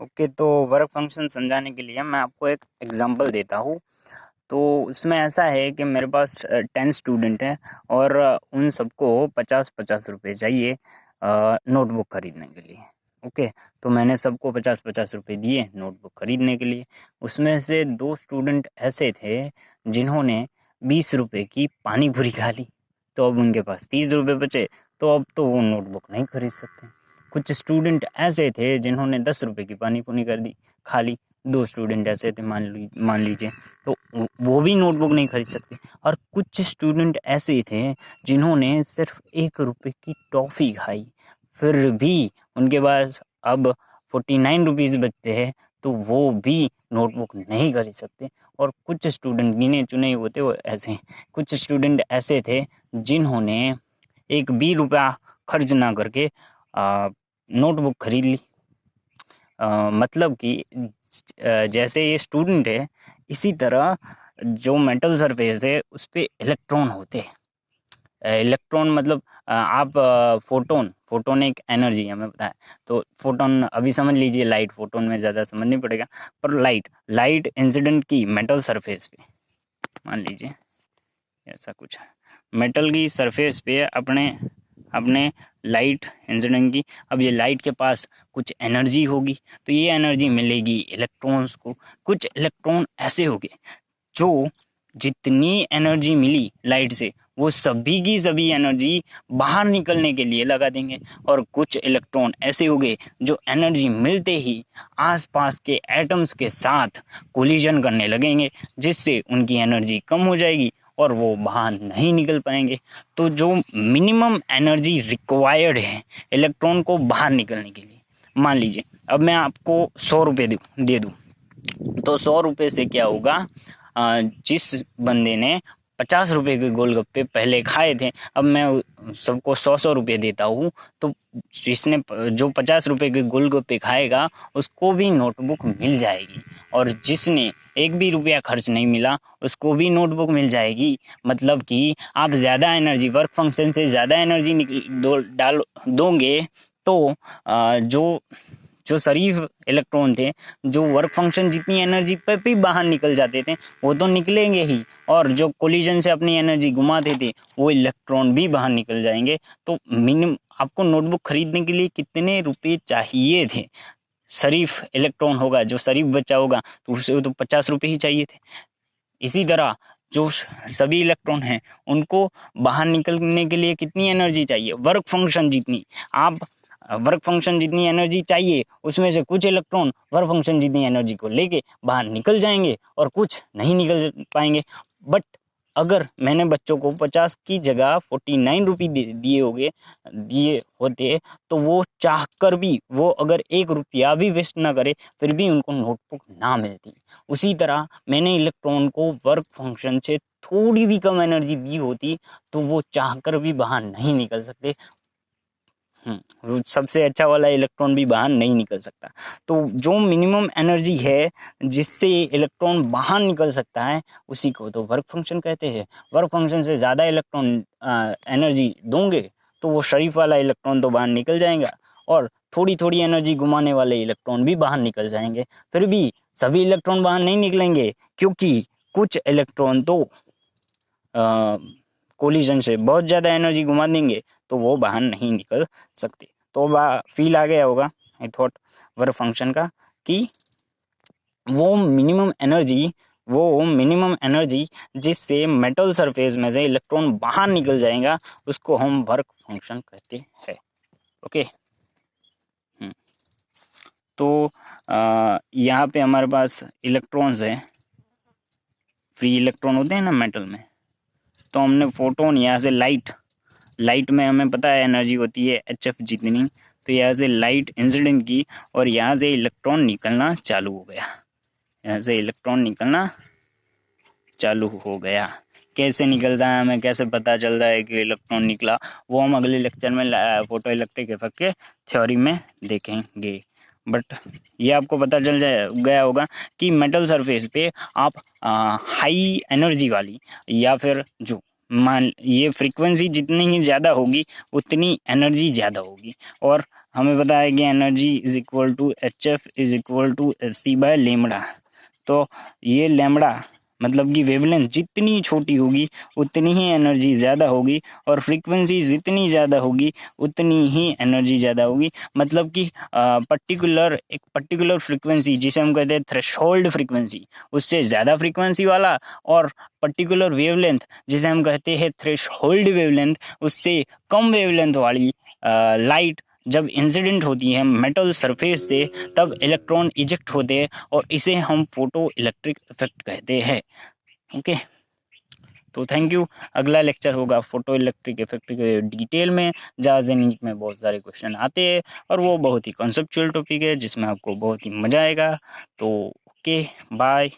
Okay, तो work function समझाने के लिए मैं आपको एक एग्जांपल देता हूँ। तो उसमें ऐसा है कि मेरे पास 10 स्टूडेंट हैं और उन सबको 50-50 रुपये चाहिए नोटबुक खरीदने के लिए। ओके, तो मैंने सबको 50-50 रुपये दिए नोटबुक खरीदने के लिए। उसमें से 2 स्टूडेंट ऐसे थे जिन्होंने 20 रुपये की पानी पूरी खा ली, तो अब उनके पास 30 रुपये बचे, तो अब तो वो नोटबुक नहीं खरीद सकते। कुछ स्टूडेंट ऐसे थे जिन्होंने 10 रुपये की पानी पूरी खा ली। 2 स्टूडेंट ऐसे थे, मान लीजिए, तो वो भी नोटबुक नहीं खरीद सकते। और कुछ स्टूडेंट ऐसे थे जिन्होंने सिर्फ 1 रुपये की टॉफ़ी खाई, फिर भी उनके पास अब 49 रुपीज़ बचते हैं, तो वो भी नोटबुक नहीं खरीद सकते। और कुछ स्टूडेंट गिने चुने होते वो ऐसे हैं। कुछ स्टूडेंट ऐसे थे जिन्होंने एक भी रुपया खर्च ना करके नोटबुक खरीद ली। मतलब कि जैसे ये स्टूडेंट है, इसी तरह जो मेटल सरफेस है उस पे इलेक्ट्रॉन होते हैं। इलेक्ट्रॉन मतलब आप फोटोन एक एनर्जी हमें पता है। तो फोटोन अभी समझ लीजिए, लाइट, फोटोन में ज़्यादा समझ नहीं पड़ेगा, पर लाइट इंसिडेंट की मेटल सरफेस पे, मान लीजिए ऐसा कुछ है, मेटल की सरफेस पे अपने अपने लाइट इंसिडेंट की। अब ये लाइट के पास कुछ एनर्जी होगी, तो ये एनर्जी मिलेगी इलेक्ट्रॉन्स को। कुछ इलेक्ट्रॉन ऐसे होंगे जो जितनी एनर्जी मिली लाइट से, वो सभी की सभी एनर्जी बाहर निकलने के लिए लगा देंगे। और कुछ इलेक्ट्रॉन ऐसे होंगे जो एनर्जी मिलते ही आसपास के एटम्स के साथ कोलिजन करने लगेंगे, जिससे उनकी एनर्जी कम हो जाएगी और वो बाहर नहीं निकल पाएंगे। तो जो मिनिमम एनर्जी रिक्वायर्ड है इलेक्ट्रॉन को बाहर निकलने के लिए, मान लीजिए अब मैं आपको 100 रुपये दे दूँ, तो 100 रुपये से क्या होगा, जिस बंदे ने 50 रुपये के गोलगप्पे पहले खाए थे, अब मैं सबको 100 रुपये देता हूँ, तो जिसने जो 50 रुपये के गोलगप्पे खाएगा उसको भी नोटबुक मिल जाएगी, और जिसने एक भी रुपया खर्च नहीं मिला उसको भी नोटबुक मिल जाएगी। मतलब कि आप ज़्यादा एनर्जी, वर्क फंक्शन से ज़्यादा एनर्जी दोगे, तो जो शरीफ इलेक्ट्रॉन थे, जो वर्क फंक्शन जितनी एनर्जी पे भी बाहर निकल जाते थे, वो तो निकलेंगे ही, और जो कोलिजन से अपनी एनर्जी घुमाते थे वो इलेक्ट्रॉन भी बाहर निकल जाएंगे। तो मिनिमम आपको नोटबुक खरीदने के लिए कितने रुपए चाहिए थे? शरीफ इलेक्ट्रॉन होगा, जो शरीफ बच्चा होगा, तो उसे तो 50 रुपये ही चाहिए थे। इसी तरह जो सभी इलेक्ट्रॉन हैं उनको बाहर निकलने के लिए कितनी एनर्जी चाहिए? वर्क फंक्शन जितनी एनर्जी चाहिए, उसमें से कुछ इलेक्ट्रॉन वर्क फंक्शन जितनी एनर्जी को लेके बाहर निकल जाएंगे और कुछ नहीं निकल पाएंगे। बट अगर मैंने बच्चों को 50 की जगह 49 रुपये दिए होते, तो वो चाह कर भी, वो अगर 1 रुपया भी वेस्ट ना करे, फिर भी उनको नोटबुक ना मिलती। उसी तरह मैंने इलेक्ट्रॉन को वर्क फंक्शन से थोड़ी भी कम एनर्जी दी होती, तो वो चाहकर भी बाहर नहीं निकल सकते। वो सबसे अच्छा वाला इलेक्ट्रॉन भी बाहर नहीं निकल सकता। तो जो मिनिमम एनर्जी है जिससे इलेक्ट्रॉन बाहर निकल सकता है, उसी को तो वर्क फंक्शन कहते हैं। वर्क फंक्शन से ज़्यादा इलेक्ट्रॉन एनर्जी दोगे, तो वो शरीफ वाला इलेक्ट्रॉन तो बाहर निकल जाएगा, और थोड़ी थोड़ी एनर्जी घुमाने वाले इलेक्ट्रॉन भी बाहर निकल जाएंगे। फिर भी सभी इलेक्ट्रॉन बाहर नहीं निकलेंगे, क्योंकि कुछ इलेक्ट्रॉन तो कोलिजन से बहुत ज़्यादा एनर्जी घुमा देंगे, तो वो बाहर नहीं निकल सकते। तो फील आ गया होगा आई थॉट वर्क फंक्शन का, कि वो मिनिमम एनर्जी जिससे मेटल सरफेस में से इलेक्ट्रॉन बाहर निकल जाएगा, उसको हम वर्क फंक्शन कहते हैं। ओके। तो यहाँ पे हमारे पास इलेक्ट्रॉन्स है, फ्री इलेक्ट्रॉन होते हैं ना मेटल में। तो हमने फोटोन, यहाँ से लाइट में हमें पता है एनर्जी होती है HF जितनी, तो यहाँ से लाइट इंसिडेंट की और यहाँ से इलेक्ट्रॉन निकलना चालू हो गया। यहाँ से इलेक्ट्रॉन निकलना चालू हो गया। कैसे निकलता है, हमें कैसे पता चलता है कि इलेक्ट्रॉन निकला, वो हम अगले लेक्चर में फोटो इलेक्ट्रिक इफेक्ट के थ्योरी में देखेंगे। बट ये आपको पता चल गया होगा कि मेटल सरफेस पे आप हाई एनर्जी वाली, या फिर जो मान ये फ्रीक्वेंसी जितनी ही ज़्यादा होगी उतनी एनर्जी ज़्यादा होगी, और हमें पता है कि energy is equal to HF is equal to HC by lambda. तो ये लेमड़ा मतलब कि वेवलेंथ जितनी छोटी होगी उतनी ही एनर्जी ज़्यादा होगी, और फ्रीक्वेंसी जितनी ज़्यादा होगी उतनी ही एनर्जी ज़्यादा होगी। मतलब कि एक पर्टिकुलर फ्रीक्वेंसी जिसे हम कहते हैं थ्रेशोल्ड फ्रीक्वेंसी, उससे ज़्यादा फ्रीक्वेंसी वाला, और पर्टिकुलर वेवलेंथ जिसे हम कहते हैं थ्रेशोल्ड वेवलेंथ, उससे कम वेवलेंथ वाली लाइट जब इंसिडेंट होती है मेटल सरफेस से तब इलेक्ट्रॉन इजेक्ट होते हैं, और इसे हम फोटो इलेक्ट्रिक इफेक्ट कहते हैं। ओके, तो थैंक यू। अगला लेक्चर होगा फोटो इलेक्ट्रिक इफेक्ट के डिटेल में, जहाँ से नीट में बहुत सारे क्वेश्चन आते हैं और वो बहुत ही कॉन्सेप्चुअल टॉपिक है जिसमें आपको बहुत ही मज़ा आएगा। तो ओके, बाय।